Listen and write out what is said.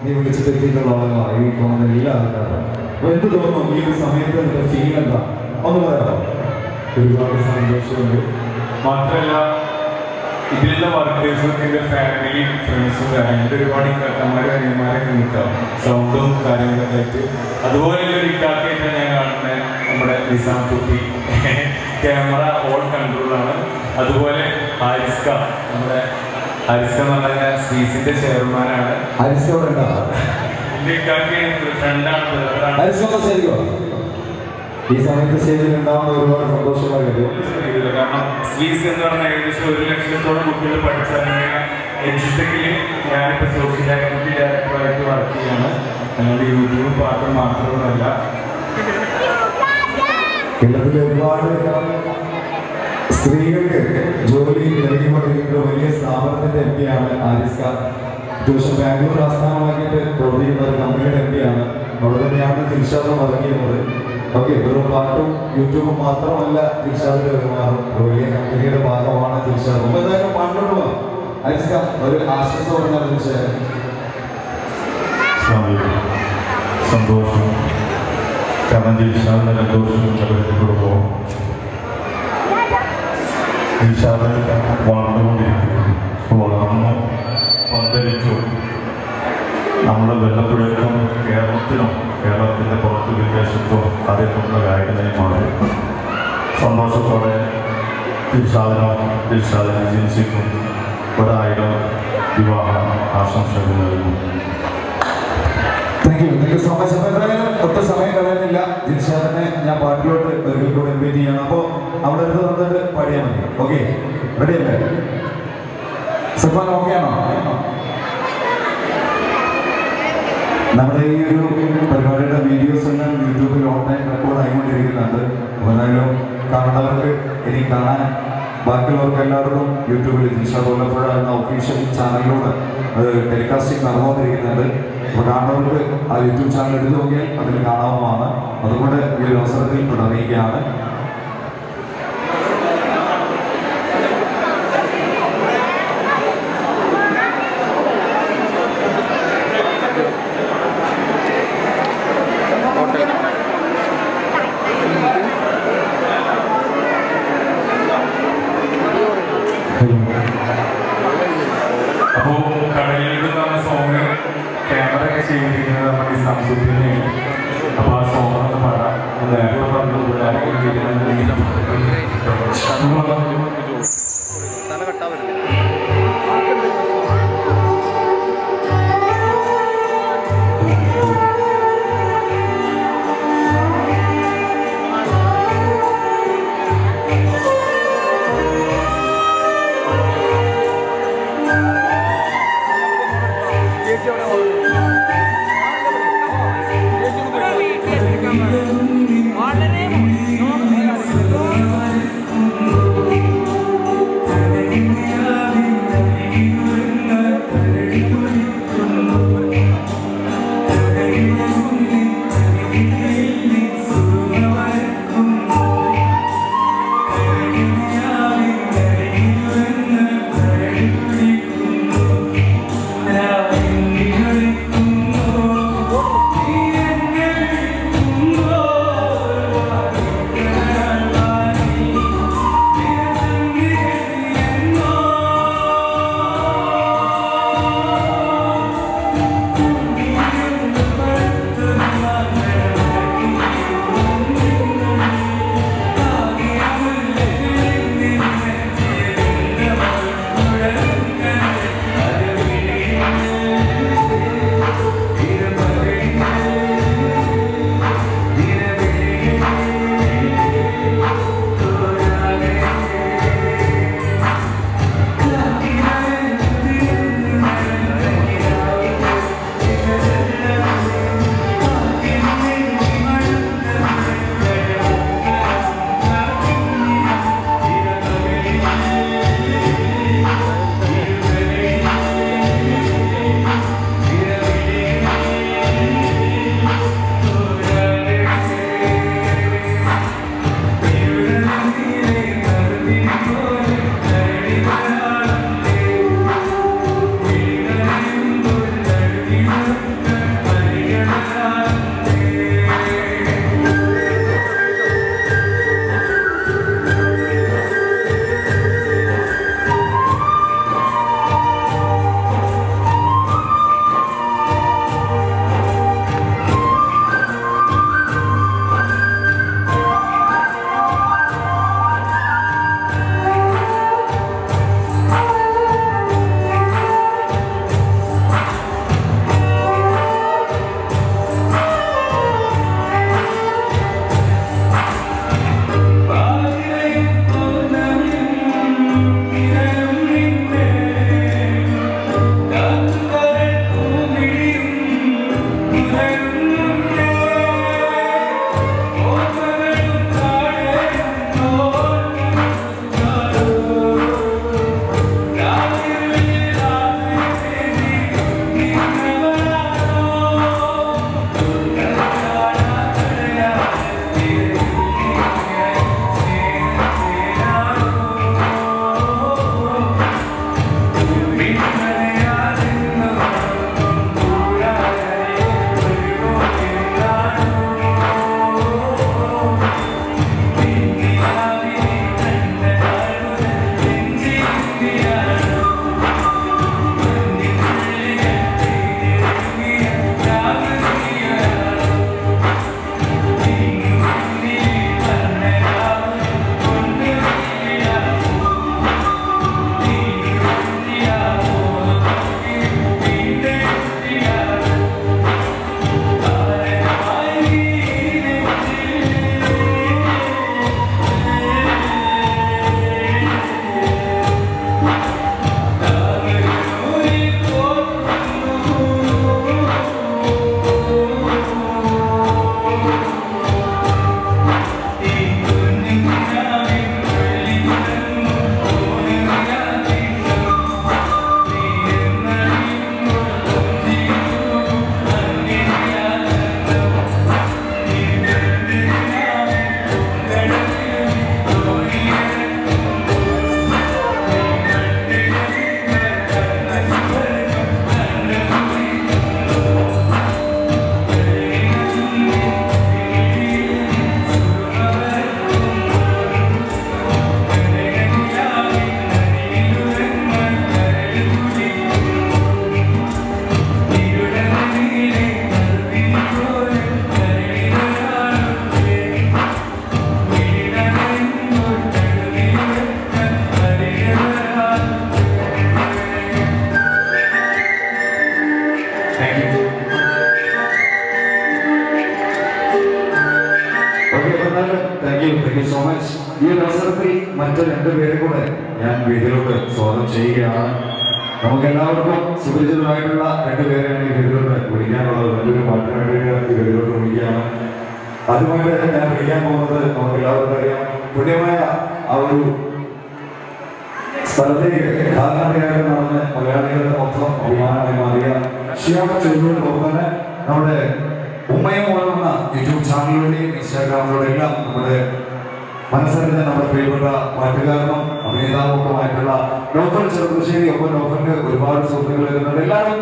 നീ വിളിച്ചിട്ട് എത്തിയിട്ടുള്ള ആളുകളാണ് ഈ പോകുന്ന എല്ലാ ആൾക്കാരും. അപ്പോൾ എന്ത് തോന്നുന്നു ഈ ഒരു സമയത്ത് നിന്റെ ഫീൽ എന്താ ഒന്ന് പറയാമോ? ഒരുപാട് സന്തോഷമുണ്ട്. മാത്രമല്ല ഇതിലുള്ള വർക്കേഴ്സും എൻ്റെ ഫാമിലിയും ഫ്രണ്ട്സും എൻ്റെ ഒരുപാട് കട്ടന്മാരും അനിയന്മാരൊക്കെ നിൽക്കാം സൗണ്ടും കാര്യങ്ങളൊക്കെ ആയിട്ട്. അതുപോലെ ഒരു ഇക്കാക്കായിട്ട് ഞാൻ കാണുന്നത് നമ്മുടെ നിസാം കുട്ടി ക്യാമറ ഓൾ കൺട്രോളാണ്. അതുപോലെ ഹാരിസ്ക, നമ്മുടെ ഹാരിസ്ക എന്ന് പറഞ്ഞാൽ സ്വീസിന്റെ ചെയർമാനാണ്. എൻ്റെ ഇക്കാക്കയാണ് ഫ്രണ്ടാണ്. ഈ സമയത്ത് സ്റ്റേജിൽ ഉണ്ടാവുന്ന ഒരുപാട് സന്തോഷമുള്ള കാര്യം. കാരണം സ്വീസ് എന്ന് പറഞ്ഞാൽ ഏകദേശം 1 ലക്ഷത്തോളം കുട്ടികൾ പഠിച്ചിറങ്ങിയ എഡ്യൂടെക്കിൽ ഞാനിപ്പോൾ സോഷ്യൽ ആക്ടിവിറ്റി ഡയറക്ടറായിട്ട് വർക്ക് ചെയ്യാണ്. ഞങ്ങളുടെ യൂട്യൂബ് പാട്ടും മാത്രമല്ല കേരളത്തിലെ ഒരുപാട് സ്ത്രീകൾക്ക് ജോലി നൽകിക്കൊണ്ടിരിക്കുന്ന വലിയ സ്ഥാപനത്തിന്റെ എം പിയാണ് ഹാരിസ്ക. അത്യാവശ്യം ബാംഗ്ലൂർ ആസ്ഥാനമാക്കിയിട്ട് പ്രവർത്തിക്കുന്ന ഒരു കമ്പനിയുടെ എം പിയാണ്. അവിടെ തന്നെയാണ് ദിൽഷാദും വർക്ക് ചെയ്യുന്നത്. ഓക്കെ, വെറും പാട്ടും യൂട്യൂബും മാത്രമല്ല ദിൽഷാദിന്റെ പെരുമാറും. വലിയ കമ്പനിയുടെ ഭാഗമാണ് ദിൽഷാദ്. അപ്പോൾ എന്തായാലും പാട്ടോട്ട് പോവാം. ഹാരിസ്ക ഒരു ആശംസ പറഞ്ഞാൽ ദിൽഷാദ്. സന്തോഷം. കാരണം ദിൽഷാദിന്റെ 2 വർഷം കൊടുക്കുമ്പോൾ ദിൽഷാദ് വളർന്നുകൊണ്ടിരിക്കുന്നു. വളർന്നു പന്തലിച്ചു. നമ്മുടെ വെള്ളപ്പുഴക്കും കേരളത്തിനും കേരളത്തിൻ്റെ പുറത്ത് വിദേശത്തും അറിയപ്പെടുന്ന ഗായകനായി മാറി. സന്തോഷത്തോടെ ദിൽഷാദിനും ദിൽഷാദിന് ജിൻസിക്കും 1000 വിവാഹ ആശംസകൾ നൽകുന്നു. Thank you so much. അപ്പോൾ എന്തായാലും ഒട്ടും സമയം കളയുന്നില്ല. ദിൽഷാദിനെ ഞാൻ പാട്ടിലോട്ട് ഒരിക്കൽ കൂടെ ഇൻവൈറ്റ് ചെയ്യണം. അപ്പോൾ അവിടെ അടുത്ത് വന്നിട്ട് പാടിയാൽ മതി. ഓക്കെ, റെഡി അല്ലേ? സഫാൻ ഓക്കെ ആണോ? നമ്മുടെ ഈ ഒരു പരിപാടിയുടെ വീഡിയോസ് എല്ലാം യൂട്യൂബിൽ ഓൺലൈൻ റെക്കോർഡ് ആയിക്കൊണ്ടിരിക്കുന്നുണ്ട്. അപ്പോൾ എന്തായാലും കാണുന്നവർക്ക് ഇനി കാണാൻ ബാക്കിയുള്ളവർക്ക് എല്ലാവർക്കും യൂട്യൂബിൽ ദിൽഷാദ് വല്ലപ്പുഴ എന്ന ഒഫീഷ്യൽ ചാനലിലൂടെ അത് ടെലികാസ്റ്റിംഗ് നടന്നുകൊണ്ടിരിക്കുന്നുണ്ട്. അപ്പോൾ കാണുന്നവർക്ക് ആ യൂട്യൂബ് ചാനൽ എടുത്ത് നോക്കിയാൽ അതിൽ കാണാവുന്നതാണ്. അതുകൊണ്ട് ഈ ഒരു അവസരത്തിൽ അറിയിക്കുകയാണ്. അപ്പോൾ കടലിൽ പറഞ്ഞ സോങ് ക്യാമറ ഒക്കെ ചെയ്തിരിക്കുന്നത് നമ്മുടെ ഈ സംസ്കൃതിനെ. അപ്പോൾ ആ സോങ് ഒന്ന് പാടാം. നേരത്തെ പറഞ്ഞു Thank you. Thank you so much. ഈ ഒരു അവസരത്തിൽ മറ്റ് രണ്ടുപേരെ കൂടെ ഞാൻ വീട്ടിലോട്ട് സ്വാഗതം ചെയ്യുകയാണ്. നമുക്ക് എല്ലാവർക്കും സുപരിചിതമായിട്ടുള്ള രണ്ടുപേരെയാണ് ഈ വീട്ടിലോട്ട് വിളിക്കാനുള്ളത്. നല്ലൊരു പാട്ടിന് വേണ്ടി ഈ വീട്ടിലോട്ട് വിളിക്കുകയാണ്. അതുമായിട്ട് ഞാൻ വിളിക്കാൻ പോകുന്നത് നമുക്ക് എല്ലാവർക്കും അറിയാം, പുണ്യമായ ആ ഒരു സ്ഥലത്തേക്ക് കാൽനടയായിട്ട് നടന്ന് മലയാളികളുടെ മൊത്തം അഭിമാനമായി മാറിയ ഷിയാമ ചോദിച്ചോടൊപ്പം തന്നെ നമ്മുടെ ഉമ്മയും പോലുള്ള യൂട്യൂബ് ചാനലിലൂടെയും ഇൻസ്റ്റാഗ്രാമിലൂടെ എല്ലാം നമ്മുടെ മനസ്സറിഞ്ഞ നമ്മുടെ പ്രിയപ്പെട്ട പാട്ടുകാരനും അഭിനേതാവുമൊക്കെമായിട്ടുള്ള നോഫൽ ചെറുപ്പശ്ശേരി. ഒപ്പം നോഫലിന് ഒരുപാട് സുഹൃത്തുക്കൾ വരുന്നുണ്ട്. എല്ലാവരും